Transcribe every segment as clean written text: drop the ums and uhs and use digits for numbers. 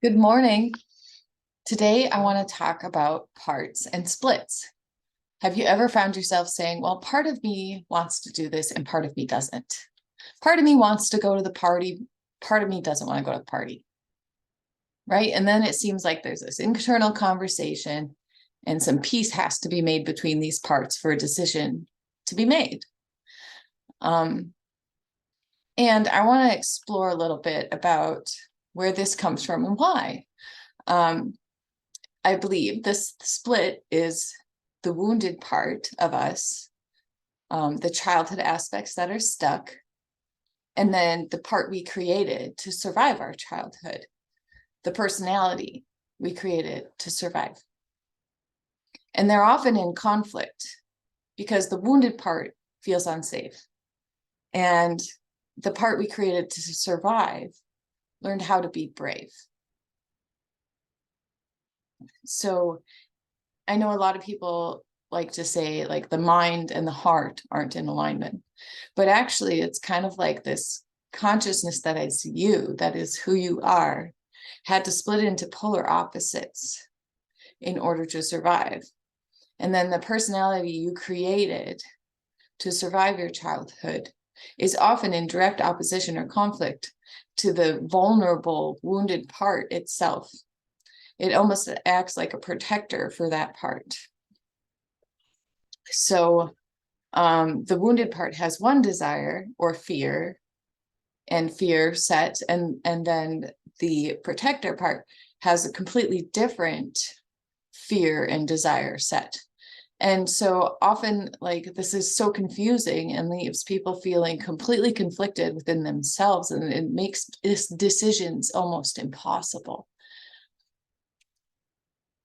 Good morning. Today, I want to talk about parts and splits. Have you ever found yourself saying, well, part of me wants to do this and part of me doesn't? Part of me wants to go to the party, part of me doesn't want to go to the party, right? And then it seems like there's this internal conversation and some peace has to be made between these parts for a decision to be made. And I want to explore a little bit about where this comes from and why. I believe this split is the wounded part of us, the childhood aspects that are stuck, and then the part we created to survive our childhood, the personality we created to survive. And they're often in conflict because the wounded part feels unsafe. And the part we created to survive learned how to be brave. So I know a lot of people like to say like the mind and the heart aren't in alignment, but actually it's kind of like this consciousness that is you, that is who you are, had to split into polar opposites in order to survive. And then the personality you created to survive your childhood is often in direct opposition or conflict to the vulnerable, wounded part itself. It almost acts like a protector for that part. So the wounded part has one desire or fear, and fear set, and then the protector part has a completely different fear and desire set. And so often, like, this is so confusing and leaves people feeling completely conflicted within themselves, and it makes decisions almost impossible.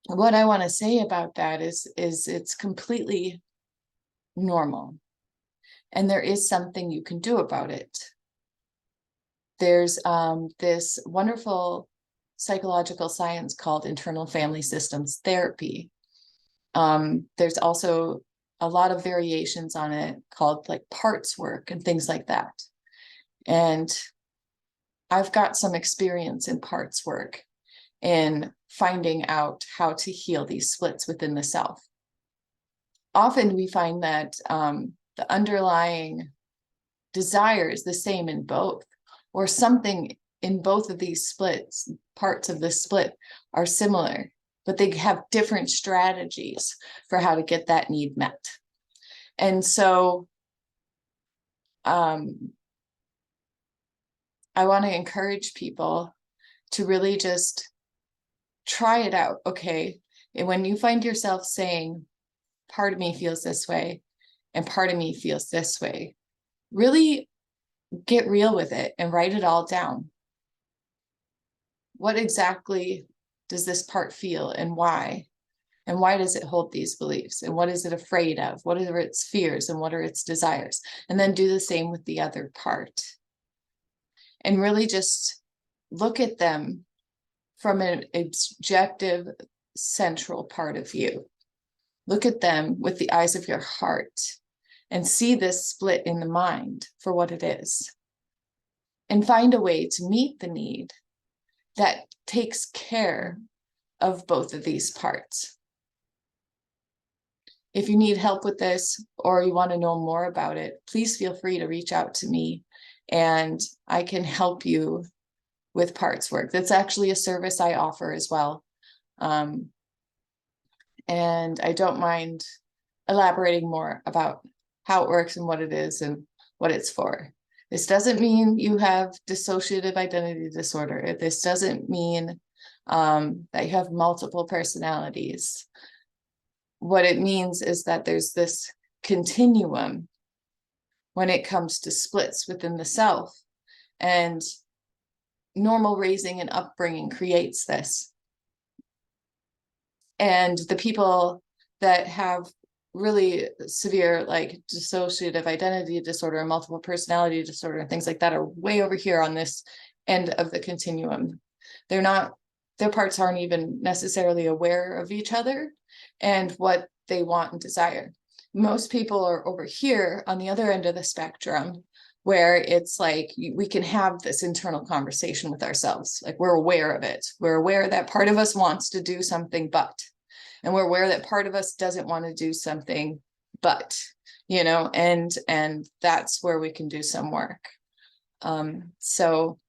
What I want to say about that is it's completely normal, and there is something you can do about it. There's this wonderful psychological science called internal family systems therapy. There's also a lot of variations on it called like parts work and things like that. And I've got some experience in parts work in finding out how to heal these splits within the self. Often we find that the underlying desire is the same in both, or something in both of these splits, parts of the split are similar, but they have different strategies for how to get that need met. And so I want to encourage people to really just try it out. Okay. And when you find yourself saying, part of me feels this way and part of me feels this way, really get real with it and write it all down. What exactly does this part feel and why? And why does it hold these beliefs? And what is it afraid of? What are its fears and what are its desires? And then do the same with the other part. And really just look at them from an objective, central part of you. Look at them with the eyes of your heart and see this split in the mind for what it is. And find a way to meet the need that takes care of both of these parts. If you need help with this or you want to know more about it, please feel free to reach out to me and I can help you with parts work. That's actually a service I offer as well. And I don't mind elaborating more about how it works and what it is and what it's for. This doesn't mean you have dissociative identity disorder. This doesn't mean that you have multiple personalities. What it means is that there's this continuum when it comes to splits within the self, and normal raising and upbringing creates this. And the people that have really severe like dissociative identity disorder and multiple personality disorder and things like that are way over here on this end of the continuum. They're not, their parts aren't even necessarily aware of each other and what they want and desire. Most people are over here on the other end of the spectrum where it's like we can have this internal conversation with ourselves. Like we're aware of it. We're aware that part of us wants to do something, and we're aware that part of us doesn't want to do something, and that's where we can do some work. So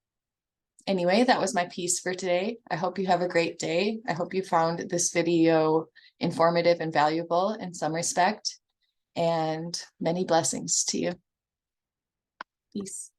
anyway, that was my piece for today. I hope you have a great day. I hope you found this video informative and valuable in some respect, and many blessings to you. Peace.